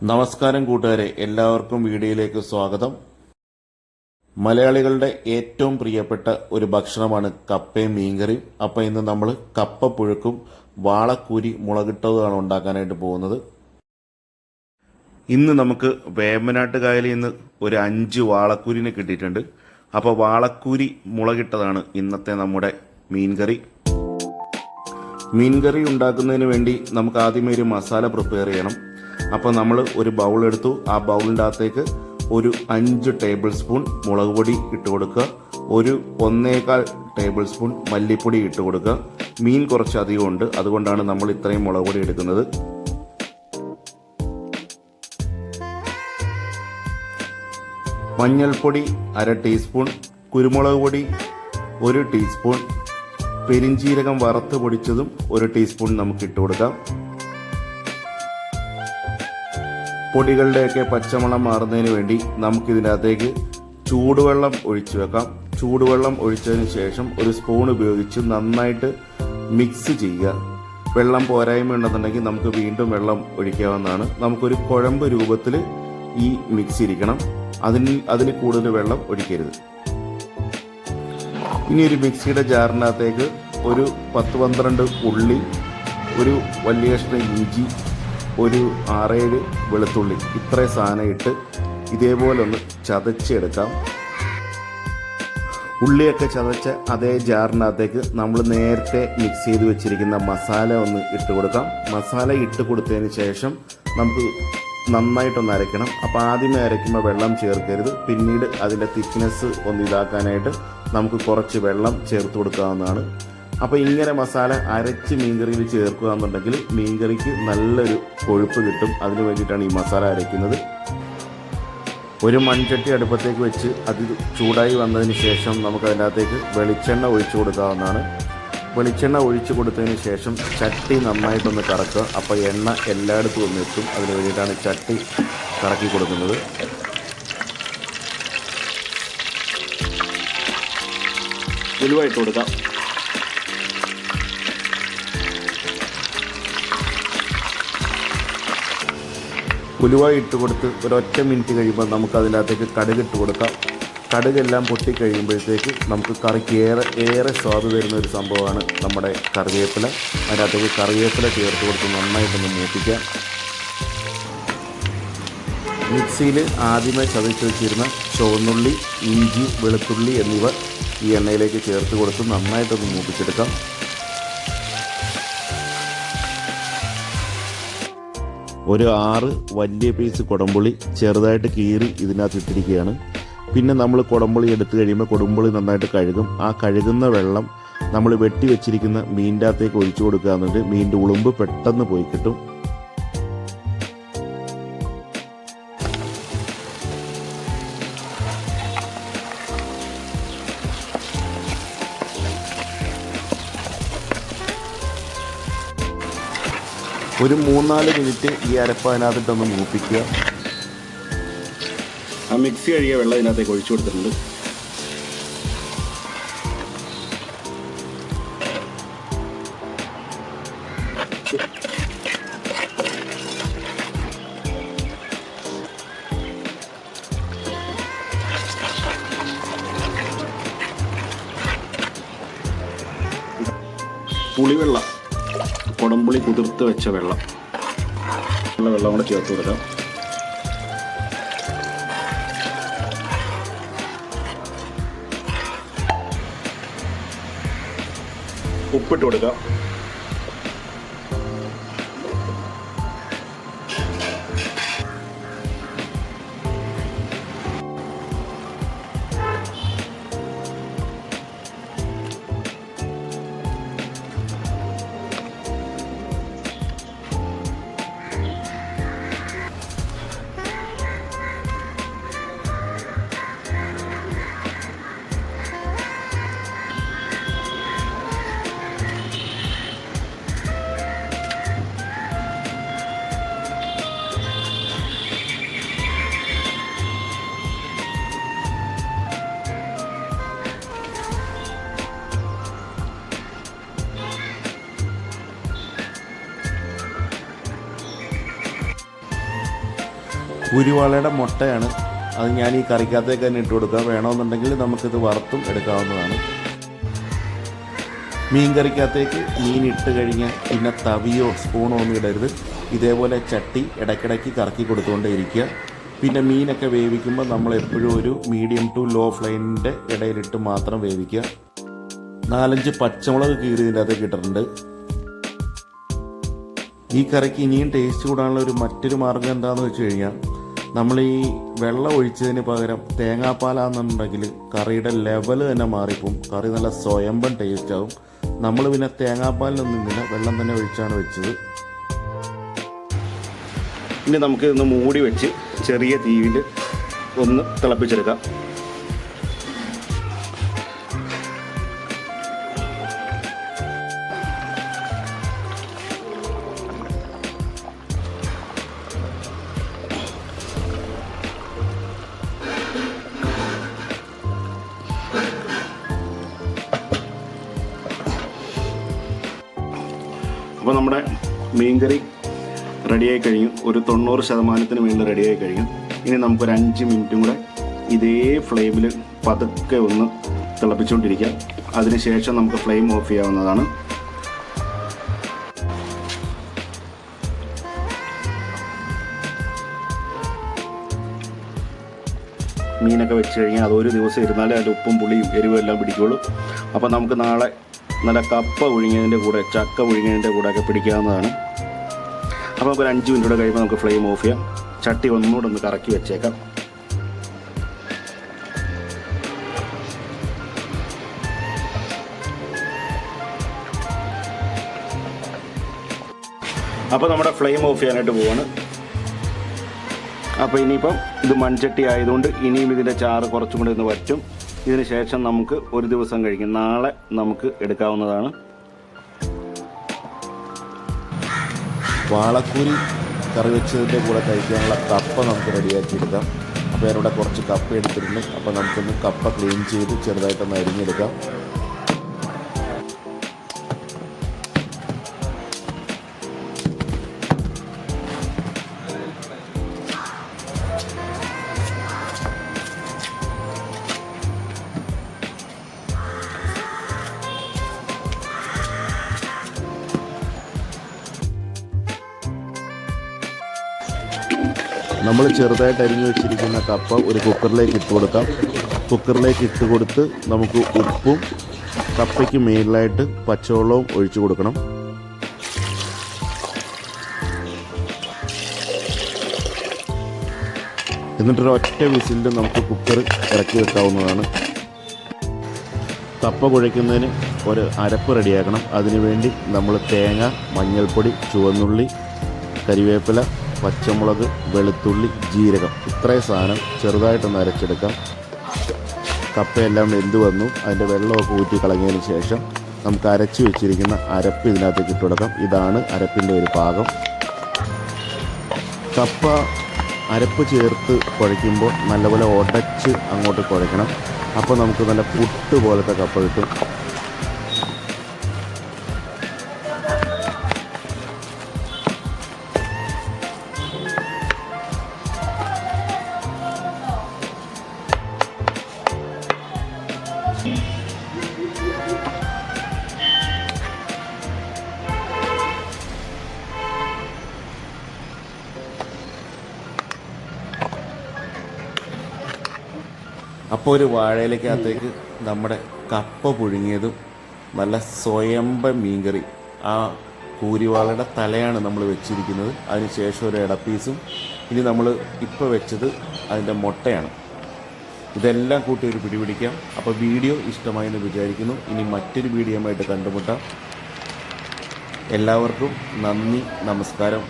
നമസ്കാരം കൂട്ടുകാരെ, എല്ലാവർക്കും വീഡിയോയിലേക്ക് സ്വാഗതം. മലയാളികളുടെ ഏറ്റവും പ്രിയപ്പെട്ട ഒരു ഭക്ഷണമാണ് കപ്പയും മീൻകറിയും. അപ്പോൾ ഇന്ന് നമ്മൾ കപ്പ പുഴുക്കും വാളക്കൂരി മുളകിട്ടതുമാണ് ഉണ്ടാക്കാനായിട്ട് പോകുന്നത്. ഇന്ന് നമുക്ക് വേമ്പനാട്ട് കായലിൽ നിന്ന് ഒരു 5 വാളക്കൂരിനെ കിട്ടിയിട്ടുണ്ട്. അപ്പോൾ വാളക്കൂരി മുളകിട്ടതാണ് ഇന്നത്തെ നമ്മുടെ മീൻകറി. മീൻകറി ഉണ്ടാക്കുന്നതിന് വേണ്ടി നമുക്ക് ആദ്യമേ ഒരു മസാല പ്രിപ്പയർ ചെയ്യണം. അപ്പോൾ നമ്മൾ ഒരു ബൗൾ എടുത്തു. ആ ബൗളിൻ്റെ അകത്തേക്ക് ഒരു 5 ടേബിൾ സ്പൂൺ മുളക് പൊടി ഇട്ട് കൊടുക്കുക. ഒരു 1.25 ടേബിൾ സ്പൂൺ മല്ലിപ്പൊടി ഇട്ട് കൊടുക്കുക. മീൻ കുറച്ച് അധികം ഉണ്ട്, അതുകൊണ്ടാണ് നമ്മൾ ഇത്രയും മുളക് പൊടി എടുക്കുന്നത്. മഞ്ഞൾപ്പൊടി 1/2 ടീസ്പൂൺ, കുരുമുളക് പൊടി 1 ടീസ്പൂൺ, പെരിഞ്ചീരകം വറുത്ത് പൊടിച്ചതും 1 ടീസ്പൂൺ നമുക്ക് ഇട്ട് കൊടുക്കാം. പൊടികളുടെയൊക്കെ പച്ചമണം മാറുന്നതിന് വേണ്ടി നമുക്കിതിനകത്തേക്ക് ചൂടുവെള്ളം ഒഴിച്ചു വെക്കാം. ചൂടുവെള്ളം ഒഴിച്ചതിന് ശേഷം ഒരു സ്പൂൺ ഉപയോഗിച്ച് നന്നായിട്ട് മിക്സ് ചെയ്യുക. വെള്ളം പോരായ്മ ഉണ്ടെന്നുണ്ടെങ്കിൽ നമുക്ക് വീണ്ടും വെള്ളം ഒഴിക്കാവുന്നതാണ്. നമുക്കൊരു കുഴമ്പ് രൂപത്തിൽ ഈ മിക്സ് ഇരിക്കണം. അതിന് കൂടുതൽ വെള്ളം ഒഴിക്കരുത്. ഇനി ഒരു മിക്സിയുടെ ജാറിനകത്തേക്ക് ഒരു 10-12 ഉള്ളി, ഒരു വലിയ കഷ്ണം ഇഞ്ചി, ഒരു 6-7 വെളുത്തുള്ളി, ഇത്രയും സാധനം ഇട്ട് ഇതേപോലെ ഒന്ന് ചതച്ചെടുക്കാം. ഉള്ളിയൊക്കെ ചതച്ച അതേ ജാറിനകത്തേക്ക് നമ്മൾ നേരത്തെ മിക്സ് ചെയ്ത് വെച്ചിരിക്കുന്ന മസാല ഒന്ന് ഇട്ട് കൊടുക്കാം. മസാല ഇട്ട് കൊടുത്തതിന് ശേഷം നമുക്ക് നന്നായിട്ടൊന്ന് അരയ്ക്കണം. അപ്പോൾ ആദ്യമേ അരയ്ക്കുമ്പോൾ വെള്ളം ചേർക്കരുത്. പിന്നീട് അതിൻ്റെ തിക്നെസ് ഒന്ന് ഇതാക്കാനായിട്ട് നമുക്ക് കുറച്ച് വെള്ളം ചേർത്ത് കൊടുക്കാവുന്നതാണ്. അപ്പോൾ ഇങ്ങനെ മസാല അരച്ച് മീൻകറിയിൽ ചേർക്കുക എന്നുണ്ടെങ്കിൽ മീൻകറിക്ക് നല്ലൊരു കൊഴുപ്പ് കിട്ടും. അതിന് വേണ്ടിയിട്ടാണ് ഈ മസാല അരയ്ക്കുന്നത്. ഒരു മൺചട്ടി അടുപ്പത്തേക്ക് വെച്ച് അത് ചൂടായി വന്നതിന് ശേഷം നമുക്ക് അതിനകത്തേക്ക് വെളിച്ചെണ്ണ ഒഴിച്ചു കൊടുക്കാവുന്നതാണ്. വെളിച്ചെണ്ണ ഒഴിച്ചു കൊടുത്തതിന് ശേഷം ചട്ടി നന്നായിട്ടൊന്ന് കറക്കുക. അപ്പോൾ എണ്ണ എല്ലായിടത്തും ഒന്ന് എത്തും. അതിന് വേണ്ടിയിട്ടാണ് ചട്ടി കറക്കി കൊടുക്കുന്നത്. ഉലുവായിട്ട് കൊടുക്കാം. ഉലുവ ഇട്ട് കൊടുത്ത് ഒരൊറ്റ മിനിറ്റ് കഴിയുമ്പോൾ നമുക്ക് അതിനകത്തേക്ക് കടുക് ഇട്ട് കൊടുക്കാം. കടുകെല്ലാം പൊട്ടിക്കഴിയുമ്പോഴത്തേക്ക് നമുക്ക് കറിക്ക് ഏറെ സ്വാദ് തരുന്ന ഒരു സംഭവമാണ് നമ്മുടെ കറിവേപ്പില. അതിനകത്തേക്ക് കറിവേപ്പില ചേർത്ത് കൊടുത്ത് നന്നായിട്ടൊന്ന് മൂപ്പിക്കാം. മിക്സിയിൽ ആദ്യമേ ചതച്ച് വെച്ചിരുന്ന ചുവന്നുള്ളി, ഇഞ്ചി, വെളുത്തുള്ളി എന്നിവ ഈ എണ്ണയിലേക്ക് ചേർത്ത് കൊടുത്ത് നന്നായിട്ടൊന്ന് മൂപ്പിച്ചെടുക്കാം. ഒരു 6 വലിയ പീസ് കുടംപുളി ചെറുതായിട്ട് കീറി ഇതിനകത്ത് ഇട്ടിരിക്കുകയാണ്. പിന്നെ നമ്മൾ കുടംപുളി എടുത്തു കഴിയുമ്പോൾ കുടംപുളി നന്നായിട്ട് കഴുകും. ആ കഴുകുന്ന വെള്ളം നമ്മൾ വെട്ടി വെച്ചിരിക്കുന്ന മീനിൻ്റെ അകത്തേക്ക് ഒഴിച്ചു കൊടുക്കുക എന്നിട്ട് മീനിൻ്റെ ഉളുമ്പ് പെട്ടെന്ന് പോയി കിട്ടും. ഒരു 3-4 മിനിറ്റ് ഈ അരപ്പ് അതിനകത്തിട്ടൊന്ന് മൂപ്പിക്കുക. ആ മിക്സി കഴുകിയ വെള്ളം ഇതിനകത്തേക്ക് ഒഴിച്ചു കൊടുത്തിട്ടുണ്ട്. പുളിവെള്ളം, കുടംപുളി കുതിർത്ത് വെച്ച വെള്ളം കൂടെ ചേർത്ത് കൊടുക്കാം. ഉപ്പിട്ട് കൊടുക്കാം. കുരുവാളയുടെ മുട്ടയാണ്, അത് ഞാൻ ഈ കറിക്കകത്തേക്ക് തന്നെ ഇട്ട് കൊടുക്കാം. വേണമെന്നുണ്ടെങ്കിൽ നമുക്കിത് വറുത്തും എടുക്കാവുന്നതാണ്. മീൻ കറിക്കകത്തേക്ക് മീൻ ഇട്ട് കഴിഞ്ഞാൽ പിന്നെ തവിയോ സ്പൂണോ ഒന്നും ഇടരുത്. ഇതേപോലെ ചട്ടി ഇടയ്ക്കിടയ്ക്ക് കറക്കി കൊടുത്തുകൊണ്ടേ ഇരിക്കുക. പിന്നെ മീനൊക്കെ വേവിക്കുമ്പോൾ നമ്മൾ എപ്പോഴും ഒരു മീഡിയം ടു ലോ ഫ്ലെയിമിൻ്റെ ഇടയിലിട്ട് മാത്രം വേവിക്കുക. 4-5 പച്ചമുളക് കീറിയതിൻ്റെ അകത്തേക്ക് ഇട്ടിട്ടുണ്ട്. ഈ കറിക്ക് ഇനിയും ടേസ്റ്റ് കൂടാനുള്ള മറ്റൊരു മാർഗ്ഗം എന്താണെന്ന് വെച്ച് കഴിഞ്ഞാൽ, നമ്മൾ ഈ വെള്ളം ഒഴിച്ചതിന് പകരം തേങ്ങാപ്പാലാണെന്നുണ്ടെങ്കിൽ കറിയുടെ ലെവൽ തന്നെ മാറിപ്പോവും. കറി നല്ല സ്വയംഭം ടേസ്റ്റ് ആവും. നമ്മൾ പിന്നെ തേങ്ങാപ്പാലിനൊന്നും ഇങ്ങനെ വെള്ളം തന്നെ ഒഴിച്ചാണ് വെച്ചത്. ഇനി നമുക്ക് ഇന്ന് മൂടി വെച്ച് ചെറിയ തീയിൽ ഒന്ന് തിളപ്പിച്ചെടുക്കാം. അപ്പോൾ നമ്മുടെ മീൻകറി റെഡിയായി കഴിഞ്ഞു. ഒരു 90% മേളിൽ റെഡിയായി കഴിഞ്ഞു. ഇനി നമുക്കൊരു 5 മിനിറ്റും കൂടെ ഇതേ ഫ്ലെയിമിൽ പതുക്കെ ഒന്ന് തിളപ്പിച്ചുകൊണ്ടിരിക്കാം. അതിനുശേഷം നമുക്ക് ഫ്ലെയിം ഓഫ് ചെയ്യാവുന്നതാണ്. മീനൊക്കെ വെച്ച് കഴിഞ്ഞാൽ അതൊരു ദിവസം ഇരുന്നാലേ അതിൻ്റെ ഉപ്പും പുളിയും എരിവും എല്ലാം പിടിക്കുകയുള്ളൂ. അപ്പോൾ നമുക്ക് നാളെ നല്ല കപ്പ പുഴുങ്ങിയതിൻ്റെ കൂടെ ചക്ക പുഴുങ്ങിയതിൻ്റെ കൂടെ ഒക്കെ പിടിക്കാവുന്നതാണ്. അപ്പോൾ നമുക്ക് ഒരു 5 മിനിറ്റ് കൂടെ കഴിയുമ്പോൾ നമുക്ക് ഫ്ലെയിം ഓഫ് ചെയ്യാം. ചട്ടി ഒന്നുകൂടെ ഒന്ന് കറക്കി വെച്ചേക്കാം. അപ്പോൾ നമ്മുടെ ഫ്ലെയിം ഓഫ് ചെയ്യാനായിട്ട് പോവാണ്. അപ്പോൾ ഇനിയിപ്പം ഇത് മൺചട്ടി ആയതുകൊണ്ട് ഇനിയും ഇതിൻ്റെ ചാറ് കുറച്ചും കൂടി ഒന്ന് വറ്റും. ഇതിന് ശേഷം നമുക്ക് ഒരു ദിവസം കഴിക്കും. നാളെ നമുക്ക് എടുക്കാവുന്നതാണ്. വാളക്കൂരി കറി വെച്ചതിൻ്റെ കൂടെ കഴിക്കാനുള്ള കപ്പ നമുക്ക് റെഡിയാക്കി എടുക്കാം. അപ്പോൾ ഞാനിവിടെ കുറച്ച് കപ്പ എടുത്തിട്ടുണ്ട്. അപ്പോൾ നമുക്കൊന്ന് കപ്പ ക്ലീൻ ചെയ്ത് ചെറുതായിട്ടൊന്ന് അരിഞ്ഞെടുക്കാം. നമ്മൾ ചെറുതായിട്ട് അരിഞ്ഞു വെച്ചിരിക്കുന്ന കപ്പ ഒരു കുക്കറിലേക്ക് ഇട്ട് കൊടുക്കാം. കുക്കറിലേക്ക് ഇട്ട് കൊടുത്ത് നമുക്ക് ഉപ്പും കപ്പയ്ക്ക് മേലിലായിട്ട് പച്ചവെള്ളവും ഒഴിച്ചു കൊടുക്കണം. എന്നിട്ടൊരു ഒറ്റ വിസിലിൽ നമുക്ക് കുക്കർ ഇറക്കി വെക്കാവുന്നതാണ്. കപ്പ കുഴയ്ക്കുന്നതിന് ഒരു അരപ്പ് റെഡിയാക്കണം. അതിനുവേണ്ടി നമ്മൾ തേങ്ങ, മഞ്ഞൾപ്പൊടി, ചുവന്നുള്ളി, കരിവേപ്പില, പച്ചമുളക്, വെളുത്തുള്ളി, ജീരകം, ഇത്രയും സാധനം ചെറുതായിട്ടൊന്ന് അരച്ചെടുക്കാം. കപ്പയെല്ലാം വെന്ത് വന്നു. അതിൻ്റെ വെള്ളമൊക്കെ ഊറ്റി കളഞ്ഞതിന് ശേഷം നമുക്ക് അരച്ച് വെച്ചിരിക്കുന്ന അരപ്പ് ഇതിനകത്തേക്ക് ഇട്ട് കൊടുക്കാം. ഇതാണ് അരപ്പിൻ്റെ ഒരു പാകം. കപ്പ അരപ്പ് ചേർത്ത് കുഴയ്ക്കുമ്പോൾ നല്ലപോലെ ഉടച്ച് അങ്ങോട്ട് കുഴയ്ക്കണം. അപ്പോൾ നമുക്ക് നല്ല പുട്ട് പോലത്തെ കപ്പ കിട്ടും. അപ്പോൾ ഒരു വാഴയിലേക്കകത്തേക്ക് നമ്മുടെ കപ്പ പുഴുങ്ങിയതും നല്ല സ്വയംഭം മീൻകറി, ആ കൂരിവാളയുടെ തലയാണ് നമ്മൾ വെച്ചിരിക്കുന്നത്. അതിന് ശേഷം ഒരു ഇടപ്പീസും, ഇനി നമ്മൾ ഇപ്പോൾ വെച്ചത് അതിൻ്റെ മുട്ടയാണ്. ഇതെല്ലാം കൂട്ടി ഒരു പിടിപിടിക്കാം. അപ്പോൾ വീഡിയോ ഇഷ്ടമായെന്ന് വിചാരിക്കുന്നു. ഇനി മറ്റൊരു വീഡിയോയുമായിട്ട് കണ്ടുമുട്ടാം. എല്ലാവർക്കും നന്ദി, നമസ്കാരം.